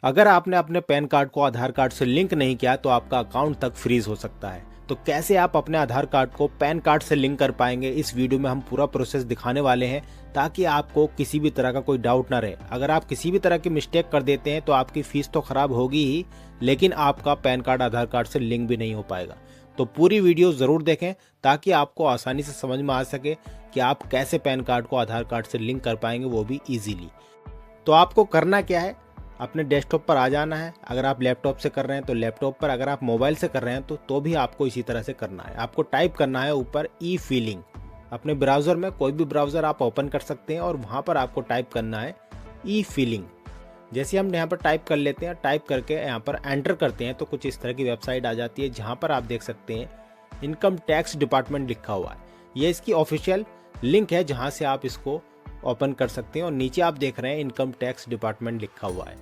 अगर आपने अपने पैन कार्ड को आधार कार्ड से लिंक नहीं किया तो आपका अकाउंट तक फ्रीज हो सकता है। तो कैसे आप अपने आधार कार्ड को पैन कार्ड से लिंक कर पाएंगे, इस वीडियो में हम पूरा प्रोसेस दिखाने वाले हैं ताकि आपको किसी भी तरह का कोई डाउट ना रहे। अगर आप किसी भी तरह की मिस्टेक कर देते हैं तो आपकी फीस तो खराब होगी ही, लेकिन आपका पैन कार्ड आधार कार्ड से लिंक भी नहीं हो पाएगा। तो पूरी वीडियो ज़रूर देखें ताकि आपको आसानी से समझ में आ सके कि आप कैसे पैन कार्ड को आधार कार्ड से लिंक कर पाएंगे, वो भी ईजीली। तो आपको करना क्या है, अपने डेस्कटॉप पर आ जाना है। अगर आप लैपटॉप से कर रहे हैं तो लैपटॉप पर, अगर आप मोबाइल से कर रहे हैं तो भी आपको इसी तरह से करना है। आपको टाइप करना है ऊपर ई फीलिंग। अपने ब्राउज़र में कोई भी ब्राउज़र आप ओपन कर सकते हैं और वहाँ पर आपको टाइप करना है ई फीलिंग। जैसे हम यहाँ पर टाइप कर लेते हैं, टाइप करके यहाँ पर एंटर करते हैं तो कुछ इस तरह की वेबसाइट आ जाती है जहाँ पर आप देख सकते हैं इनकम टैक्स डिपार्टमेंट लिखा हुआ है। ये इसकी ऑफिशियल लिंक है जहाँ से आप इसको ओपन कर सकते हैं और नीचे आप देख रहे हैं इनकम टैक्स डिपार्टमेंट लिखा हुआ है।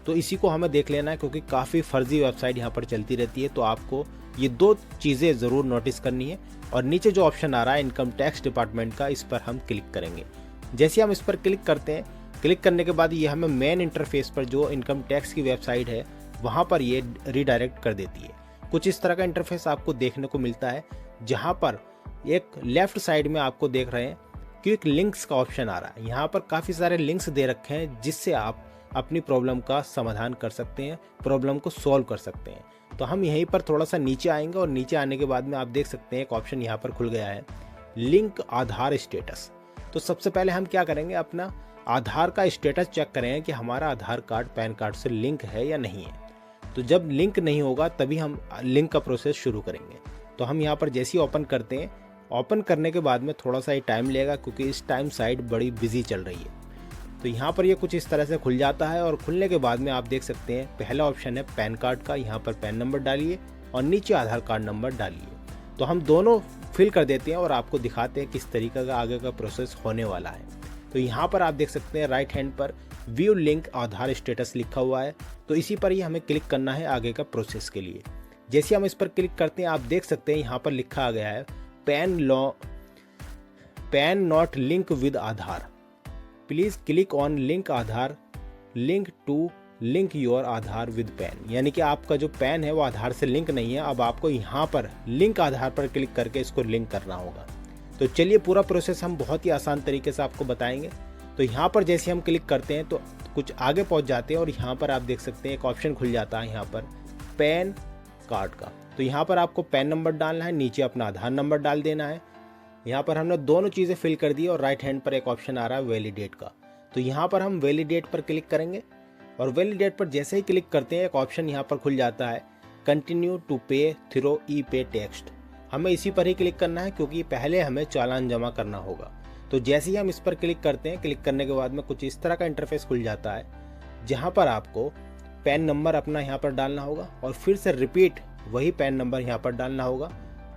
तो इसी को हमें देख लेना है क्योंकि काफ़ी फर्जी वेबसाइट यहाँ पर चलती रहती है। तो आपको ये दो चीज़ें ज़रूर नोटिस करनी है। और नीचे जो ऑप्शन आ रहा है इनकम टैक्स डिपार्टमेंट का, इस पर हम क्लिक करेंगे। जैसे हम इस पर क्लिक करते हैं, क्लिक करने के बाद ये हमें मेन इंटरफेस पर जो इनकम टैक्स की वेबसाइट है वहाँ पर ये रिडायरेक्ट कर देती है। कुछ इस तरह का इंटरफेस आपको देखने को मिलता है जहाँ पर एक लेफ्ट साइड में आपको देख रहे हैं क्विक लिंक्स का ऑप्शन आ रहा है। यहाँ पर काफ़ी सारे लिंक्स दे रखे हैं जिससे आप अपनी प्रॉब्लम का समाधान कर सकते हैं, प्रॉब्लम को सॉल्व कर सकते हैं। तो हम यहीं पर थोड़ा सा नीचे आएंगे और नीचे आने के बाद में आप देख सकते हैं एक ऑप्शन यहाँ पर खुल गया है, लिंक आधार स्टेटस। तो सबसे पहले हम क्या करेंगे, अपना आधार का स्टेटस चेक करेंगे कि हमारा आधार कार्ड पैन कार्ड से लिंक है या नहीं है। तो जब लिंक नहीं होगा तभी हम लिंक का प्रोसेस शुरू करेंगे। तो हम यहाँ पर जैसे ही ओपन करते हैं, ओपन करने के बाद में थोड़ा सा ही टाइम लेगा क्योंकि इस टाइम साइट बड़ी बिजी चल रही है। तो यहाँ पर ये कुछ इस तरह से खुल जाता है और खुलने के बाद में आप देख सकते हैं पहला ऑप्शन है पैन कार्ड का। यहाँ पर पैन नंबर डालिए और नीचे आधार कार्ड नंबर डालिए। तो हम दोनों फिल कर देते हैं और आपको दिखाते हैं किस तरीके का आगे का प्रोसेस होने वाला है। तो यहाँ पर आप देख सकते हैं राइट हैंड पर व्यू लिंक आधार स्टेटस लिखा हुआ है। तो इसी पर ही हमें क्लिक करना है आगे का प्रोसेस के लिए। जैसे हम इस पर क्लिक करते हैं आप देख सकते हैं यहाँ पर लिखा आ गया है PAN not link with Aadhaar, please click on link Aadhaar link to link your Aadhaar with PAN. यानी कि आपका जो पैन है वो आधार से लिंक नहीं है। अब आपको यहाँ पर लिंक आधार पर क्लिक करके इसको लिंक करना होगा। तो चलिए पूरा प्रोसेस हम बहुत ही आसान तरीके से आपको बताएंगे। तो यहाँ पर जैसे हम क्लिक करते हैं तो कुछ आगे पहुँच जाते हैं और यहाँ पर आप देख सकते हैं एक ऑप्शन खुल जाता है यहाँ पर पैन कार्ड का। तो यहाँ पर आपको पैन नंबर डालना है, नीचे अपना आधार नंबर डाल देना है। यहाँ पर हमने दोनों चीज़ें फिल कर दी और राइट हैंड पर एक ऑप्शन आ रहा है वैलिडेट का। तो यहाँ पर हम वैलिडेट पर क्लिक करेंगे और वैलिडेट पर जैसे ही क्लिक करते हैं एक ऑप्शन यहाँ पर खुल जाता है कंटिन्यू टू पे थ्रू ई पे टेक्स्ट। हमें इसी पर ही क्लिक करना है क्योंकि पहले हमें चालान जमा करना होगा। तो जैसे ही हम इस पर क्लिक करते हैं, क्लिक करने के बाद में कुछ इस तरह का इंटरफेस खुल जाता है जहाँ पर आपको पैन नंबर अपना यहाँ पर डालना होगा और फिर से रिपीट वही पैन नंबर यहाँ पर डालना होगा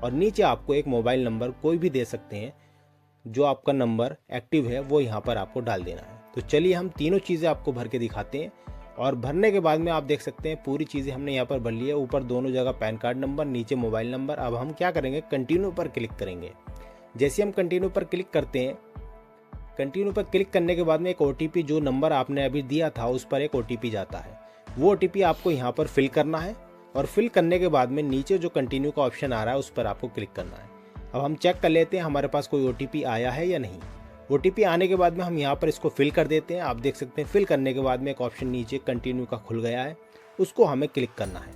और नीचे आपको एक मोबाइल नंबर कोई भी दे सकते हैं, जो आपका नंबर एक्टिव है वो यहाँ पर आपको डाल देना है। तो चलिए हम तीनों चीज़ें आपको भर के दिखाते हैं और भरने के बाद में आप देख सकते हैं पूरी चीज़ें हमने यहाँ पर भर ली है। ऊपर दोनों जगह पैन कार्ड नंबर, नीचे मोबाइल नंबर। अब हम क्या करेंगे, कंटिन्यू पर क्लिक करेंगे। जैसे हम कंटिन्यू पर क्लिक करते हैं, कंटिन्यू पर क्लिक करने के बाद में एक OTP, जो नंबर आपने अभी दिया था उस पर एक OTP जाता है। वो OTP आपको यहाँ पर फिल करना है और फिल करने के बाद में नीचे जो कंटिन्यू का ऑप्शन आ रहा है उस पर आपको क्लिक करना है। अब हम चेक कर लेते हैं हमारे पास कोई OTP आया है या नहीं। OTP आने के बाद में हम यहाँ पर इसको फिल कर देते हैं। आप देख सकते हैं फिल करने के बाद में एक ऑप्शन नीचे कंटिन्यू का खुल गया है, उसको हमें क्लिक करना है।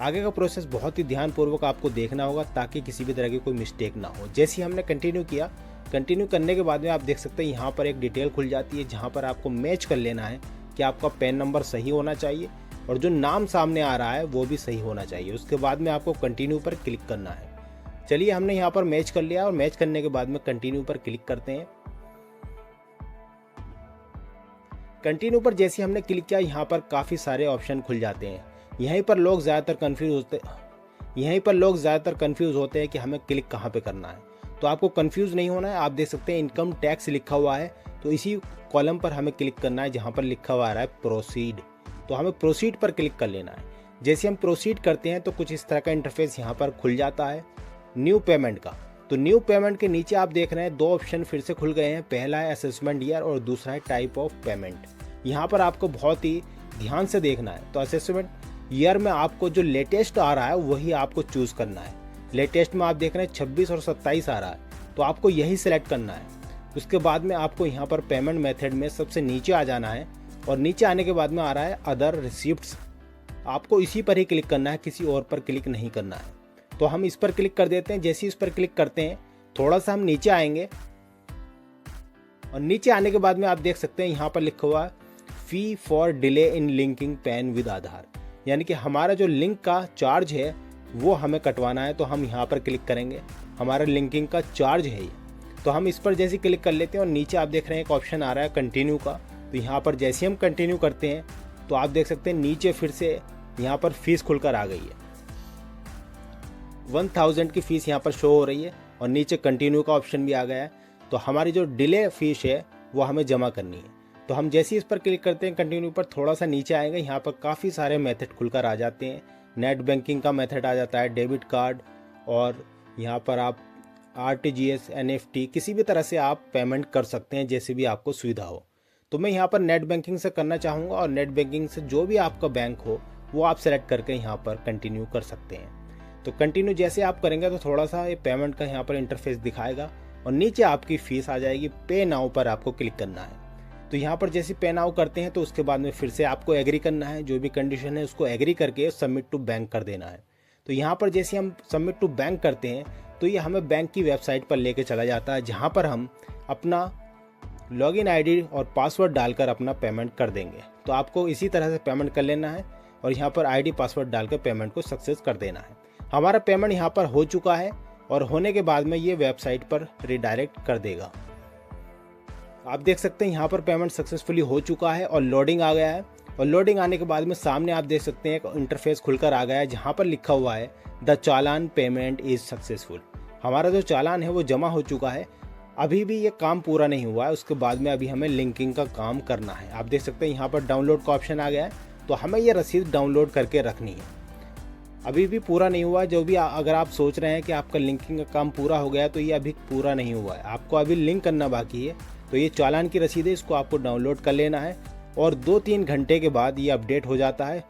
आगे का प्रोसेस बहुत ही ध्यानपूर्वक आपको देखना होगा ताकि किसी भी तरह की कोई मिस्टेक ना हो। जैसे ही हमने कंटिन्यू किया, कंटिन्यू करने के बाद में आप देख सकते हैं यहाँ पर एक डिटेल खुल जाती है जहाँ पर आपको मैच कर लेना है कि आपका पैन नंबर सही होना चाहिए और जो नाम सामने आ रहा है वो भी सही होना चाहिए। उसके बाद में आपको कंटिन्यू पर क्लिक करना है। चलिए हमने यहाँ पर मैच कर लिया और मैच करने के बाद में कंटिन्यू पर क्लिक करते हैं। कंटिन्यू पर जैसे हमने क्लिक किया, यहाँ पर काफ़ी सारे ऑप्शन खुल जाते हैं। यहीं पर लोग ज़्यादातर कन्फ्यूज़ होते हैं कि हमें क्लिक कहाँ पे करना है। तो आपको कंफ्यूज नहीं होना है। आप देख सकते हैं इनकम टैक्स लिखा हुआ है, तो इसी कॉलम पर हमें क्लिक करना है जहाँ पर लिखा हुआ आ रहा है प्रोसीड। तो हमें प्रोसीड पर क्लिक कर लेना है। जैसे हम प्रोसीड करते हैं तो कुछ इस तरह का इंटरफेस यहाँ पर खुल जाता है न्यू पेमेंट का। तो न्यू पेमेंट के नीचे आप देख रहे हैं दो ऑप्शन फिर से खुल गए हैं। पहला है असेसमेंट ईयर और दूसरा है टाइप ऑफ पेमेंट। यहाँ पर आपको बहुत ही ध्यान से देखना है। तो असेसमेंट ईयर में आपको जो लेटेस्ट आ रहा है वही आपको चूज़ करना है। लेटेस्ट में आप देख रहे हैं 26 और 27 आ रहा है, तो आपको यही सिलेक्ट करना है। उसके बाद में आपको यहाँ पर पेमेंट मेथड में सबसे नीचे आ जाना है और नीचे आने के बाद में आ रहा है अदर रिसिप्ट्स। आपको इसी पर ही क्लिक करना है, किसी और पर क्लिक नहीं करना है। तो हम इस पर क्लिक कर देते हैं। जैसे ही इस पर क्लिक करते हैं थोड़ा सा हम नीचे आएंगे और नीचे आने के बाद में आप देख सकते हैं यहाँ पर लिखा हुआ है fee for delay in linking PAN with Aadhaar, यानी कि हमारा जो लिंक का चार्ज है वो हमें कटवाना है। तो हम यहाँ पर क्लिक करेंगे, हमारा लिंकिंग का चार्ज है ये। तो हम इस पर जैसे क्लिक कर लेते हैं और नीचे आप देख रहे हैं एक ऑप्शन आ रहा है कंटिन्यू का। तो यहाँ पर जैसे हम कंटिन्यू करते हैं तो आप देख सकते हैं नीचे फिर से यहाँ पर फीस खुलकर आ गई है। 1000 की फ़ीस यहाँ पर शो हो रही है और नीचे कंटिन्यू का ऑप्शन भी आ गया है। तो हमारी जो डिले फीस है वो हमें जमा करनी है। तो हम जैसे ही इस पर क्लिक करते हैं कंटिन्यू पर, थोड़ा सा नीचे आएंगे, यहाँ पर काफ़ी सारे मेथड खुलकर आ जाते हैं। नेट बैंकिंग का मेथड आ जाता है, डेबिट कार्ड, और यहाँ पर आप RTGS NFT किसी भी तरह से आप पेमेंट कर सकते हैं जैसे भी आपको सुविधा हो। तो मैं यहाँ पर नेट बैंकिंग से करना चाहूँगा और नेट बैंकिंग से जो भी आपका बैंक हो वो आप सेलेक्ट करके यहाँ पर कंटिन्यू कर सकते हैं। तो कंटिन्यू जैसे आप करेंगे तो थोड़ा सा ये पेमेंट का यहाँ पर इंटरफेस दिखाएगा और नीचे आपकी फ़ीस आ जाएगी। पे नाउ पर आपको क्लिक करना है। तो यहाँ पर जैसे पे नाउ करते हैं तो उसके बाद में फिर से आपको एग्री करना है, जो भी कंडीशन है उसको एग्री करके सबमिट टू बैंक कर देना है। तो यहाँ पर जैसे हम सबमिट टू बैंक करते हैं तो ये हमें बैंक की वेबसाइट पर लेके चला जाता है, जहाँ पर हम अपना लॉगिन आईडी और पासवर्ड डालकर अपना पेमेंट कर देंगे। तो आपको इसी तरह से पेमेंट कर लेना है और यहाँ पर आईडी पासवर्ड डालकर पेमेंट को सक्सेस कर देना है। हमारा पेमेंट यहाँ पर हो चुका है और होने के बाद में ये वेबसाइट पर रिडायरेक्ट कर देगा। आप देख सकते हैं यहाँ पर पेमेंट सक्सेसफुली हो चुका है और लोडिंग आ गया है। और लोडिंग आने के बाद में सामने आप देख सकते हैं एक इंटरफेस खुलकर आ गया है, जहाँ पर लिखा हुआ है the challan payment is successful. हमारा जो चालान है वो जमा हो चुका है। अभी भी ये काम पूरा नहीं हुआ है, उसके बाद में अभी हमें लिंकिंग का काम करना है। आप देख सकते हैं यहाँ पर डाउनलोड का ऑप्शन आ गया है, तो हमें ये रसीद डाउनलोड करके रखनी है। अभी भी पूरा नहीं हुआ है। जो भी अगर आप सोच रहे हैं कि आपका लिंकिंग का काम पूरा हो गया है तो ये अभी पूरा नहीं हुआ है, आपको अभी लिंक करना बाकी है। तो ये चालान की रसीद है, इसको आपको डाउनलोड कर लेना है और 2-3 घंटे के बाद ये अपडेट हो जाता है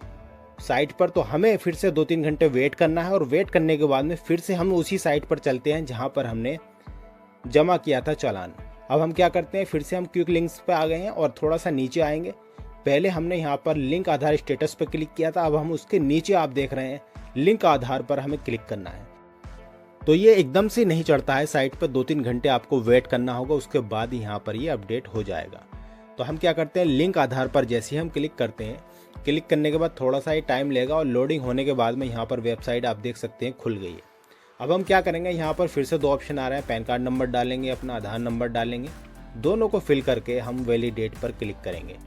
साइट पर। तो हमें फिर से 2-3 घंटे वेट करना है और वेट करने के बाद में फिर से हम उसी साइट पर चलते हैं जहाँ पर हमने जमा किया था चालान। अब हम क्या करते हैं, फिर से हम क्विक लिंक्स पे आ गए हैं और थोड़ा सा नीचे आएंगे। पहले हमने यहाँ पर लिंक आधार स्टेटस पर क्लिक किया था, अब हम उसके नीचे आप देख रहे हैं लिंक आधार पर हमें क्लिक करना है। तो ये एकदम से नहीं चढ़ता है साइट पर, 2-3 घंटे आपको वेट करना होगा, उसके बाद यहाँ पर ये अपडेट हो जाएगा। तो हम क्या करते हैं, लिंक आधार पर जैसे ही हम क्लिक करते हैं, क्लिक करने के बाद थोड़ा सा ही टाइम लेगा और लोडिंग होने के बाद में यहाँ पर वेबसाइट आप देख सकते हैं खुल गई है। अब हम क्या करेंगे, यहाँ पर फिर से 2 ऑप्शन आ रहे हैं, पैन कार्ड नंबर डालेंगे, अपना आधार नंबर डालेंगे, दोनों को फिल करके हम वैलिडेट पर क्लिक करेंगे।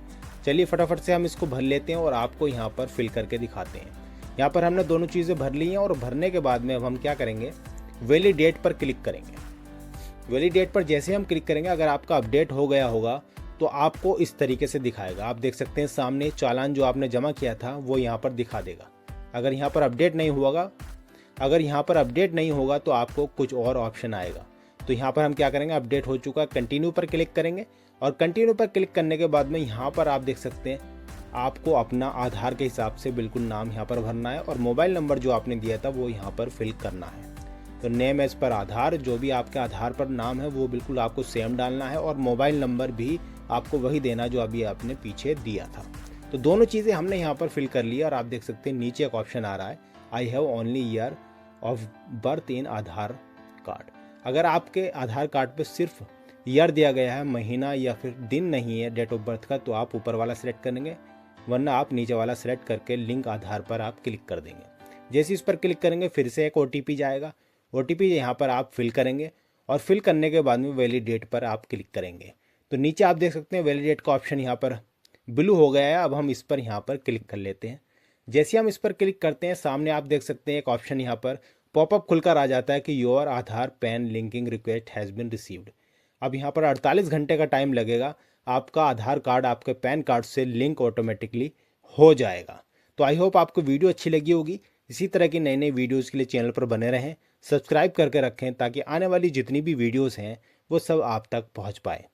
चलिए फटाफट से हम इसको भर लेते हैं और आपको यहाँ पर फिल करके दिखाते हैं। यहाँ पर हमने दोनों चीज़ें भर ली हैं और भरने के बाद में अब हम क्या करेंगे, वैलिडेट पर क्लिक करेंगे। वैलिडेट पर जैसे हम क्लिक करेंगे, अगर आपका अपडेट हो गया होगा तो आपको इस तरीके से दिखाएगा। आप देख सकते हैं सामने चालान जो आपने जमा किया था वो यहाँ पर दिखा देगा। अगर यहाँ पर अपडेट नहीं होगा तो आपको कुछ और ऑप्शन आएगा। तो यहाँ पर हम क्या करेंगे, अपडेट हो चुका, कंटिन्यू पर क्लिक करेंगे और कंटिन्यू पर क्लिक करने के बाद में यहाँ पर आप देख सकते हैं आपको अपना आधार के हिसाब से बिल्कुल नाम यहाँ पर भरना है और मोबाइल नंबर जो आपने दिया था वो यहाँ पर फिल करना है। तो नेम एज पर आधार, जो भी आपके आधार पर नाम है वो बिल्कुल आपको सेम डालना है और मोबाइल नंबर भी आपको वही देना जो अभी आपने पीछे दिया था। तो दोनों चीज़ें हमने यहाँ पर फिल कर लिया और आप देख सकते हैं नीचे एक ऑप्शन आ रहा है, I have only year of birth in Aadhaar card. अगर आपके आधार कार्ड पे सिर्फ ईयर दिया गया है, महीना या फिर दिन नहीं है डेट ऑफ बर्थ का, तो आप ऊपर वाला सेलेक्ट करेंगे, वरना आप नीचे वाला सेलेक्ट करके लिंक आधार पर आप क्लिक कर देंगे। जैसे इस पर क्लिक करेंगे फिर से एक OTP जाएगा, OTP यहाँ पर आप फिल करेंगे और फिल करने के बाद में वैलिडेट पर आप क्लिक करेंगे। तो नीचे आप देख सकते हैं वैलिडेट का ऑप्शन यहाँ पर ब्लू हो गया है। अब हम इस पर यहाँ पर क्लिक कर लेते हैं। जैसे हम इस पर क्लिक करते हैं, सामने आप देख सकते हैं एक ऑप्शन यहाँ पर पॉपअप खुलकर आ जाता है कि your Aadhaar pan linking request has been received. अब यहाँ पर 48 घंटे का टाइम लगेगा, आपका आधार कार्ड आपके पैन कार्ड से लिंक ऑटोमेटिकली हो जाएगा। तो आई होप आपको वीडियो अच्छी लगी होगी। इसी तरह की नई नई वीडियोज़ के लिए चैनल पर बने रहें, सब्सक्राइब करके रखें ताकि आने वाली जितनी भी वीडियोज़ हैं वो सब आप तक पहुँच पाए।